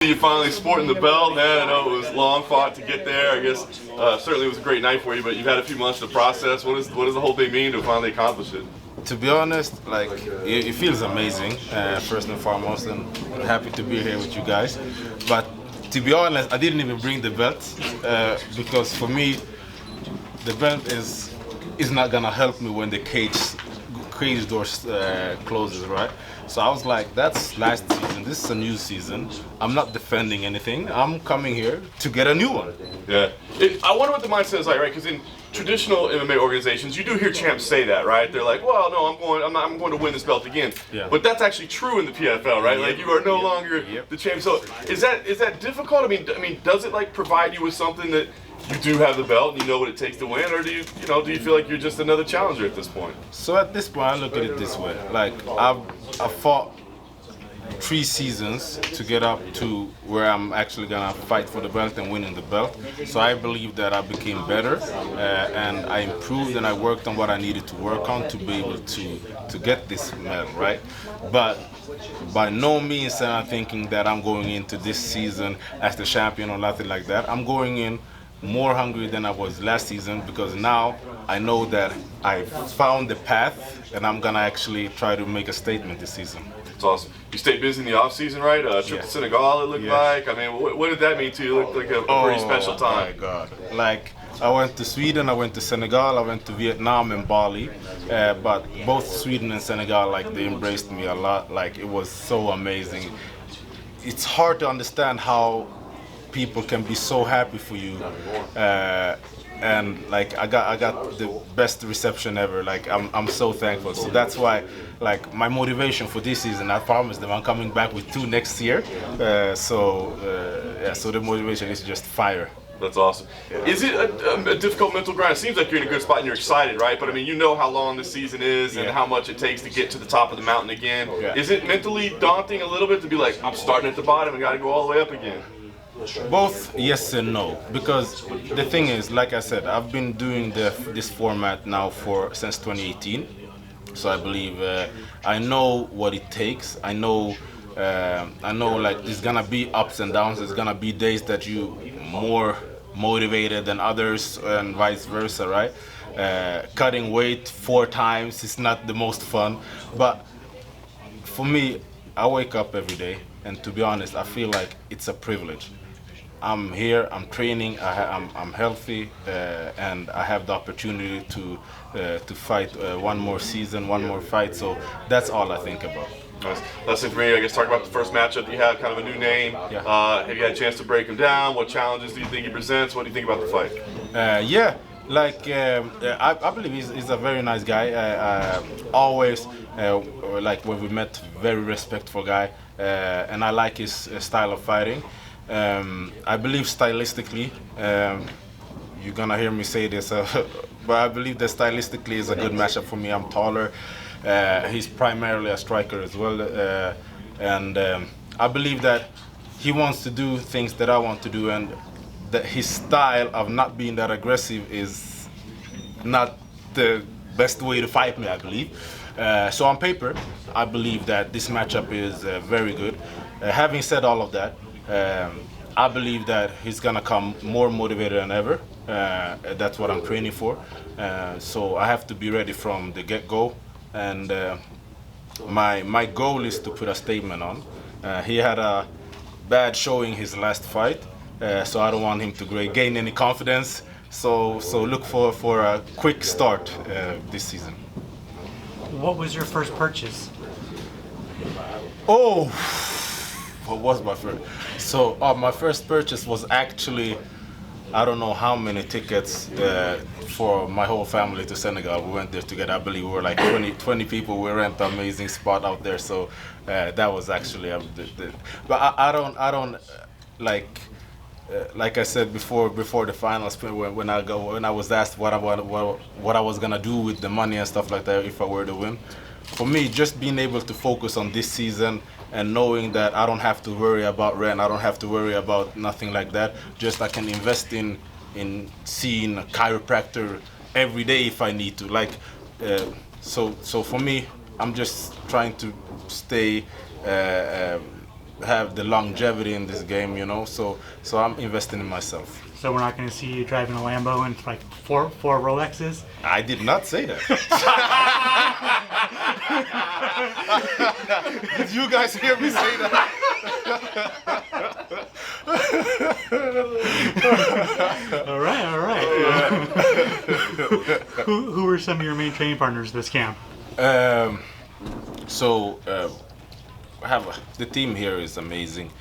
You finally sporting the belt, man. I know it was long fought to get there. I guess certainly it was a great night for you, but you've had a few months to process. What does the whole thing mean to finally accomplish it? To be honest, like it feels amazing, first and foremost, and I'm happy to be here with you guys. But to be honest, I didn't even bring the belt because for me, the belt is not gonna help me when the cage doors closes, right? So I was like, that's last season. This is a new season. I'm not defending anything. I'm coming here to get a new one. Yeah. I wonder what the mindset is like, right? Because in traditional MMA organizations, you do hear champs say that, right? They're like, well, no, I'm going to win this belt again. Yeah. But that's actually true in the PFL, right? Yep. Like you are no longer the champ. So is that difficult? I mean, does it like provide you with something that you do have the belt and you know what it takes to win, or do you feel like you're just another challenger at this point? So at this point, I look at it this way: like I've fought 3 seasons to get up to where I'm actually gonna fight for the belt and winning the belt. So I believe that I became better and I improved and I worked on what I needed to work on to be able to get this medal, right? But by no means am I thinking that I'm going into this season as the champion or nothing like that. I'm going in more hungry than I was last season because now I know that I found the path and I'm gonna actually try to make a statement this season. It's awesome. You stayed busy in the off season, right? Trip to Senegal, it looked like. I mean, what did that mean to you? It looked like a pretty special time. Oh my God! Like I went to Sweden, I went to Senegal, I went to Vietnam and Bali, but both Sweden and Senegal, like they embraced me a lot. Like it was so amazing. It's hard to understand how people can be so happy for you, and like I got the best reception ever. Like I'm so thankful. So that's why, like my motivation for this season, I promised them I'm coming back with 2 next year. So the motivation is just fire. That's awesome. Yeah. Is it a difficult mental grind? It seems like you're in a good spot and you're excited, right? But I mean, you know how long this season is and how much it takes to get to the top of the mountain again. Yeah. Is it mentally daunting a little bit to be like, I'm starting at the bottom and got to go all the way up again? Both yes and no, because the thing is, like I said, I've been doing this format now since 2018, so I believe I know what it takes. I know like there's gonna be ups and downs. There's gonna be days that you more motivated than others, and vice versa, right? Cutting weight 4 times is not the most fun, but for me, I wake up every day, and to be honest, I feel like it's a privilege. I'm here, I'm training, I'm healthy, and I have the opportunity to fight one more season, one more fight. So that's all I think about. Nice. Last thing for me, I guess, talk about the first matchup that you have, kind of a new name. Yeah. Have you had a chance to break him down? What challenges do you think he presents? What do you think about the fight? I believe he's a very nice guy. Always, like when we met, very respectful guy, and I like his style of fighting. I believe stylistically, you're gonna hear me say this, but I believe that stylistically is a good matchup for me. I'm taller. He's primarily a striker as well, and I believe that he wants to do things that I want to do, and that his style of not being that aggressive is not the best way to fight me, I believe. So on paper, I believe that this matchup is very good. Having said all of that, I believe that he's gonna come more motivated than ever. That's what I'm training for. So I have to be ready from the get-go. And my goal is to put a statement on. He had a bad showing his last fight, so I don't want him to gain any confidence. So look for a quick start this season. What was your first purchase? Oh, what was my first? So my first purchase was actually, I don't know how many tickets for my whole family to Senegal. We went there together. I believe we were like 20 people. We rent an amazing spot out there. So that was actually, but I don't like I said before the finals, when I was asked what I was gonna do with the money and stuff like that if I were to win. For me, just being able to focus on this season and knowing that I don't have to worry about rent, I don't have to worry about nothing like that. Just I can invest in seeing a chiropractor every day if I need to. Like, so for me, I'm just trying to stay have the longevity in this game, you know. So I'm investing in myself. So we're not going to see you driving a Lambo and like four Rolexes? I did not say that. Did you guys hear me say that? All right. Who were some of your main training partners this camp? The team here is amazing.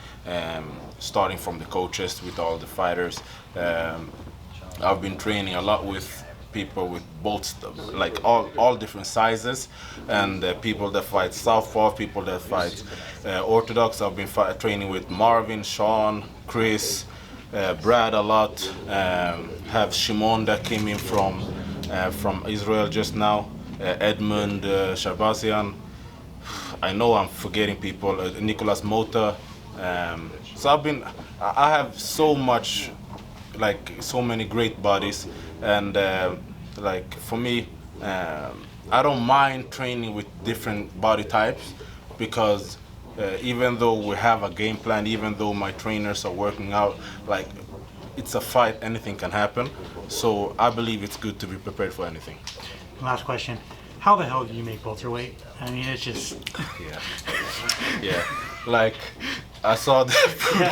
Starting from the coaches with all the fighters. I've been training a lot with people with both, like all different sizes, and people that fight southpaw, people that fight orthodox. I've been training with Marvin, Sean, Chris, Brad a lot. Have Shimon that came in from Israel just now. Edmund Sharbazian. I know I'm forgetting people. Nicolas Mota. So I have so much, like so many great bodies, and like for me, I don't mind training with different body types, because even though we have a game plan, even though my trainers are working out, like it's a fight, anything can happen. So I believe it's good to be prepared for anything. Last question. How the hell do you make welterweight? I mean, it's just... Yeah. Like, I saw the food.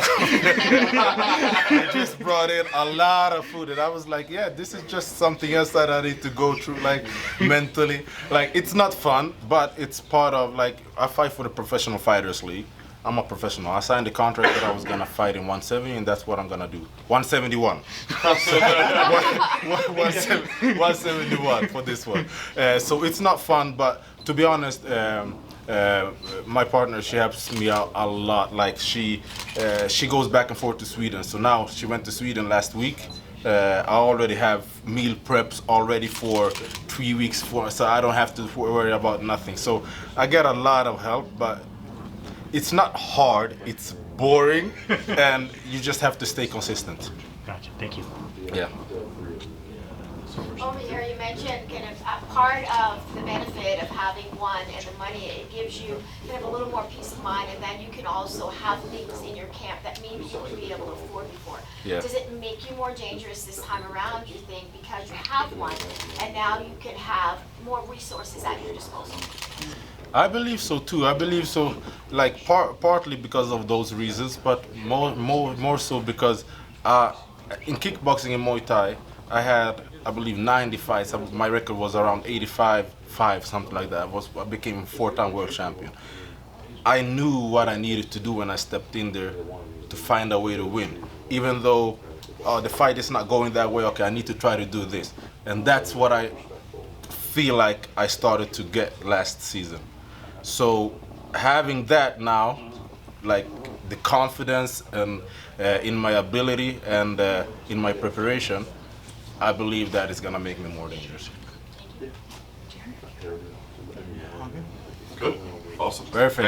They just brought in a lot of food, and I was like, yeah, this is just something else that I need to go through, like, mentally. Like, it's not fun, but it's part of, like, I fight for the Professional Fighters League. I'm a professional. I signed the contract that I was gonna fight in 170, and that's what I'm gonna do. 171. 171 for this one. So it's not fun, but to be honest, my partner, she helps me out a lot. Like she goes back and forth to Sweden. So now she went to Sweden last week. I already have meal preps already for 3 weeks so I don't have to worry about nothing. So I get a lot of help, but it's not hard, it's boring, and you just have to stay consistent. Gotcha, thank you. Yeah. Over here, you mentioned kind of a part of the benefit of having one and the money, it gives you kind of a little more peace of mind, and then you can also have things in your camp that maybe you wouldn't be able to afford before. Yeah. Does it make you more dangerous this time around, you think, because you have one, and now you can have more resources at your disposal? I believe so too. I believe so, like partly because of those reasons, but more so because in kickboxing and Muay Thai, I had, I believe, 90 fights. My record was around 85-5, something like that. I became 4-time world champion. I knew what I needed to do when I stepped in there to find a way to win. Even though the fight is not going that way, okay, I need to try to do this. And that's what I feel like I started to get last season. So having that now, like the confidence and in my ability and in my preparation, I believe that is gonna make me more dangerous. Good. Awesome. Perfect.